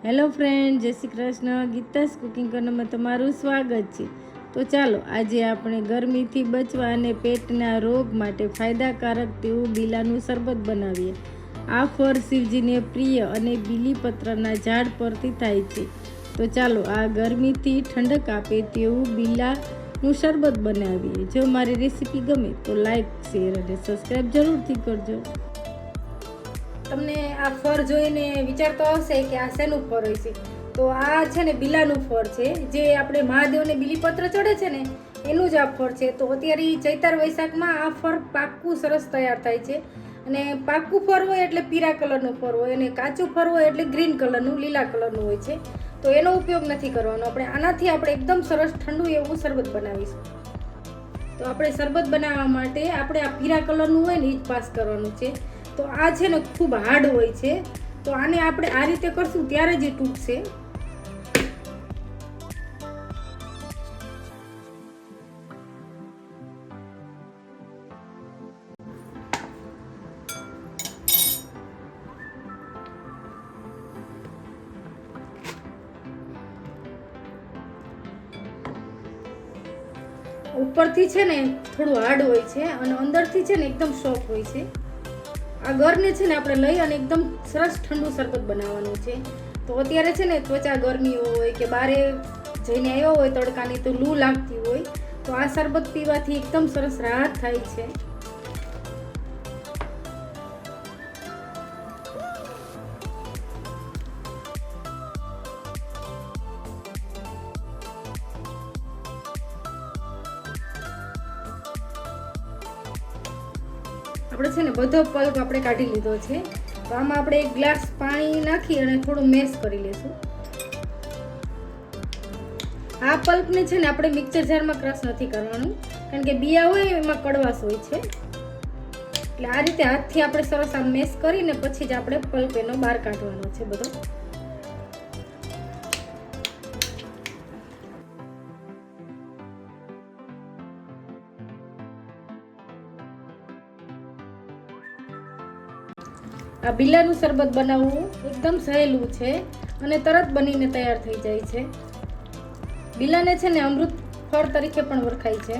Hello friend, જય Shri Krishna. Geeta's cooking કોર્નરમાં તમારું સ્વાગત છે. તો ચાલો આજે આપણે ગરમીથી બચવા અને પેટના રોગ માટે ફાયદાકારક તેવું બીલાનું શરબત બનાવીએ. આ ફળ શિવજીને પ્રિય અને બીલીપત્રના ઝાડ પરથી થાય છે. તો ચાલો આ ગરમીથી ઠંડક આપે તેવું બીલાનું શરબત બનાવીએ. જો મારી રેસીપી ગમે તો લાઈક, શેર અને સબસ્ક્રાઈબ જરૂરથી કરજો. તમને આ ફળ જોઈને વિચાર તો આવશે કે આ શેનું ફળ હોય છે. તો આ છે ને બીલાનું ફળ છે, જે આપણે મહાદેવને બીલીપત્ર ચડે છે ને એનું જ આ ફળ છે. તો અત્યારે ચૈતર વૈશાખમાં આ ફળ પાક્કું સરસ તૈયાર થાય છે. અને પાક્કું ફળ હોય એટલે પીળા કલરનું ફળ હોય, અને કાચું ફળ હોય એટલે ગ્રીન કલરનું, લીલા કલરનું હોય છે. તો એનો ઉપયોગ નથી કરવાનો. આનાથી આપણે એકદમ સરસ ઠંડુ એવું શરબત બનાવીશું. તો આપણે શરબત બનાવવા માટે આપણે આ પીળા કલરનું હોય ને એ જ પાસ કરવાનું છે. તો આ છે ને ખૂબ હાર્ડ હોય છે. તો આને આપણે આ રીતે કરશું ત્યારે જ તૂટશે. ઉપરથી છે ને થોડું હાર્ડ હોય છે અને અંદરથી છે ને એકદમ સોફ્ટ હોય છે. આ ગરને છે ને આપણે લઈ અને એકદમ સરસ ઠંડુ શરબત બનાવવાનું છે. તો અત્યારે છે ને ત્વચા ગરમી હોય કે બારે જઈને આવ્યો હોય તડકાની, તો લૂ લાગતી હોય, તો આ શરબત પીવાથી એકદમ સરસ રાહત થાય છે. આપણે છે ને બધો પલ્પ આપણે કાઢી લીધો છે. તો આમાં આપણે એક ગ્લાસ પાણી નાખી અને થોડું મેશ કરી લઈશું. આ પલ્પને છે ને આપણે મિક્સર જારમાં ક્રશ નથી કરવાનું, કારણ કે બિયા હોય એમાં કડવાશ હોય છે. એટલે આ રીતે હાથથી આપણે સરસ આમ મેશ કરીને પછી જ આપણે પલ્પ એનો બહાર કાઢવાનો છે બધો. આ બીલાનું શરબત બનાવવું એકદમ સહેલું છે અને તરત બનીને તૈયાર થઈ જાય છે. બીલાને છે ને અમૃત ફળ તરીકે પણ ઓળખાય છે.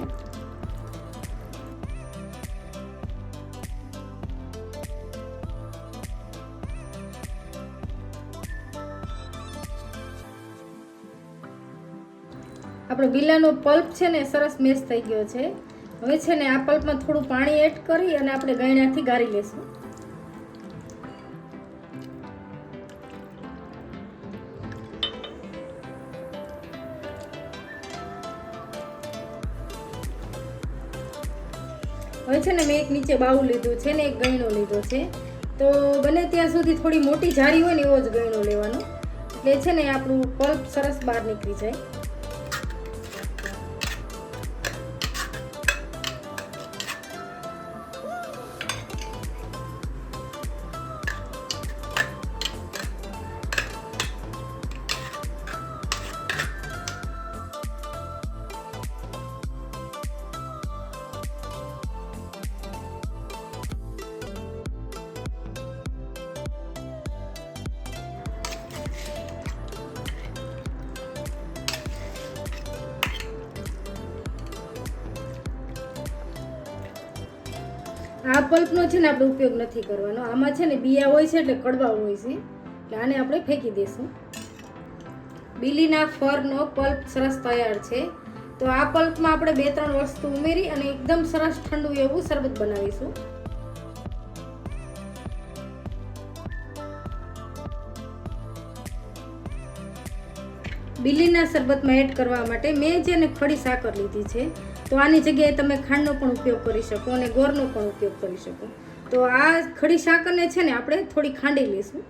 આપણો બીલાનો પલ્પ છે ને સરસ મેશ થઈ ગયો છે. હવે છે ને આ પલ્પમાં થોડું પાણી એડ કરી અને આપણે ગળણાથી ગાળી લેશું. હવે છે ને મેં એક નીચે બાઉલ લીધું છે ને એક ગયણો લીધો છે. તો બને ત્યાં સુધી થોડી મોટી જારી હોય ને એવો જ ગયણો લેવાનો, એટલે છે ને આપણું પલ્પ સરસ બહાર નીકળી જાય. આ પલ્પનો છે ને આપણે ઉપયોગ નથી કરવાનો. આમાં છે ને બિયા હોય છે એટલે કડવા હોય છે, એટલે આને આપણે ફેંકી દઈશું. બીલીના ફળનો પલ્પ સરસ તૈયાર છે. તો આ પલ્પમાં આપણે 2-3 વસ્તુ ઉમેરી અને એકદમ સરસ ઠંડુ એવું શરબત બનાવીશું. બીલીના શરબતમાં એડ કરવા માટે મેં છે ને ખડી સાકર લીધી છે. તો આની જગ્યાએ તમે ખાંડનો પણ ઉપયોગ કરી શકો અને ગોળનો પણ ઉપયોગ કરી શકો. તો આ ખડી સાકરને છે ને આપણે થોડી ખાંડી લઈશું.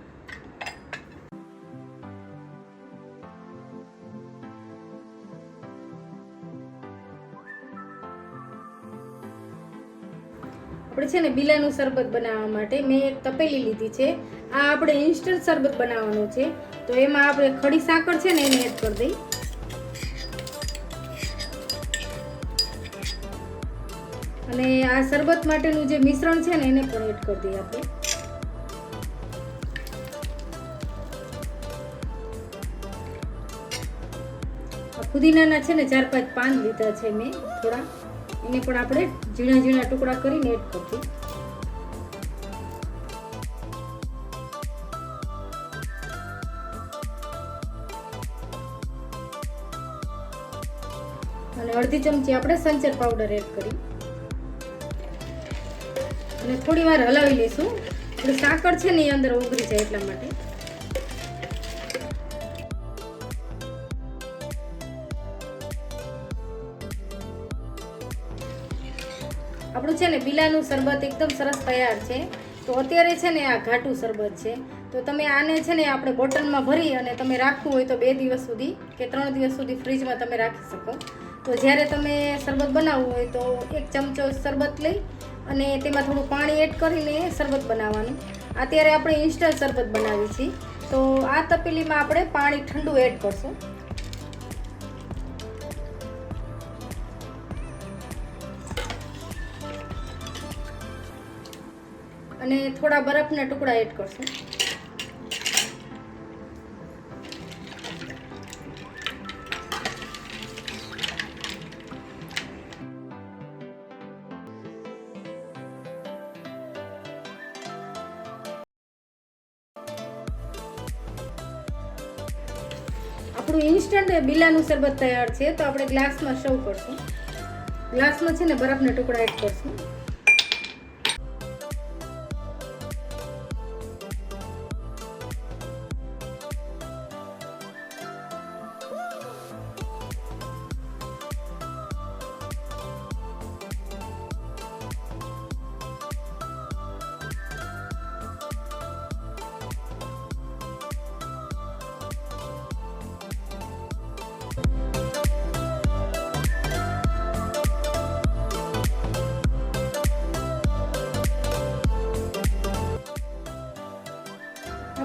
આપણે છે ને બીલાનું શરબત બનાવવા માટે મેં એક તપેલી લીધી છે. આ આપણે ઇન્સ્ટન્ટ શરબત બનાવવાનું છે. તો એમાં આપણે ખડી સાકર છે ને એને એડ કરી દઈ. અને આ શરબત માટેનું જે મિશ્રણ છે ને એને પણ એડ કરી દઈએ આપણે. આ ફુદીનાના છે ને 4-5 પાન લીધા છે મેં થોડા, એને પણ આપણે ઝીણા ઝીણા ટુકડા કરીને એડ કરશું. અને અડધી ચમચી આપણે સંચર પાવડર એડ કરી અને થોડી વાર હલાવી લઈશું. એટલે સાકર છે ને એ અંદર ઓગળી જાય એટલા માટે. આપણું છે ને બીલાનું શરબત એકદમ સરસ તૈયાર છે. તો અત્યારે છે ને આ ઘાટું શરબત છે, તો તમે આને છે ને આપણે બોટલમાં ભરી અને તમે રાખવું હોય તો 2 દિવસ સુધી કે 3 દિવસ સુધી ફ્રીજમાં તમે રાખી શકો. તો જ્યારે તમે શરબત બનાવવું હોય તો 1 ચમચો શરબત લઈ અને તેમાં થોડું પાણી એડ કરીને શરબત બનાવવાનું. અત્યારે આપણે ઇન્સ્ટન્ટ શરબત બનાવી છીએ, તો આ તપેલીમાં આપણે પાણી ઠંડુ એડ કરશું. અને થોડા બરફના ટુકડા એડ કરશું. આપણું ઇન્સ્ટન્ટ બીલાનું શરબત તૈયાર છે. તો આપણે ગ્લાસમાં સર્વ કરશું. ગ્લાસમાં છે ને બરફના ટુકડા એડ કરશું.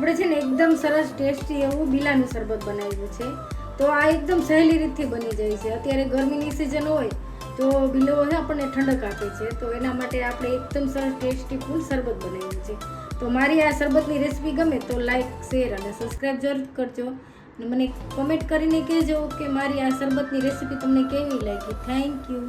આપણે છે ને એકદમ સરસ ટેસ્ટી એવું બીલાનું શરબત બનાવ્યું છે. તો આ એકદમ સહેલી રીતથી બની જાય છે. અત્યારે ગરમીની સિઝન હોય તો બીલો આપણને ઠંડક આપે છે, તો એના માટે આપણે એકદમ સરસ ટેસ્ટી ફૂલ શરબત બનાવ્યું છે. તો મારી આ શરબતની રેસીપી ગમે તો લાઈક, શેર અને સબસ્ક્રાઈબ જરૂર કરજો. અને મને કોમેન્ટ કરીને કહેજો કે મારી આ શરબતની રેસીપી તમને કેવી લાગી. Thank you.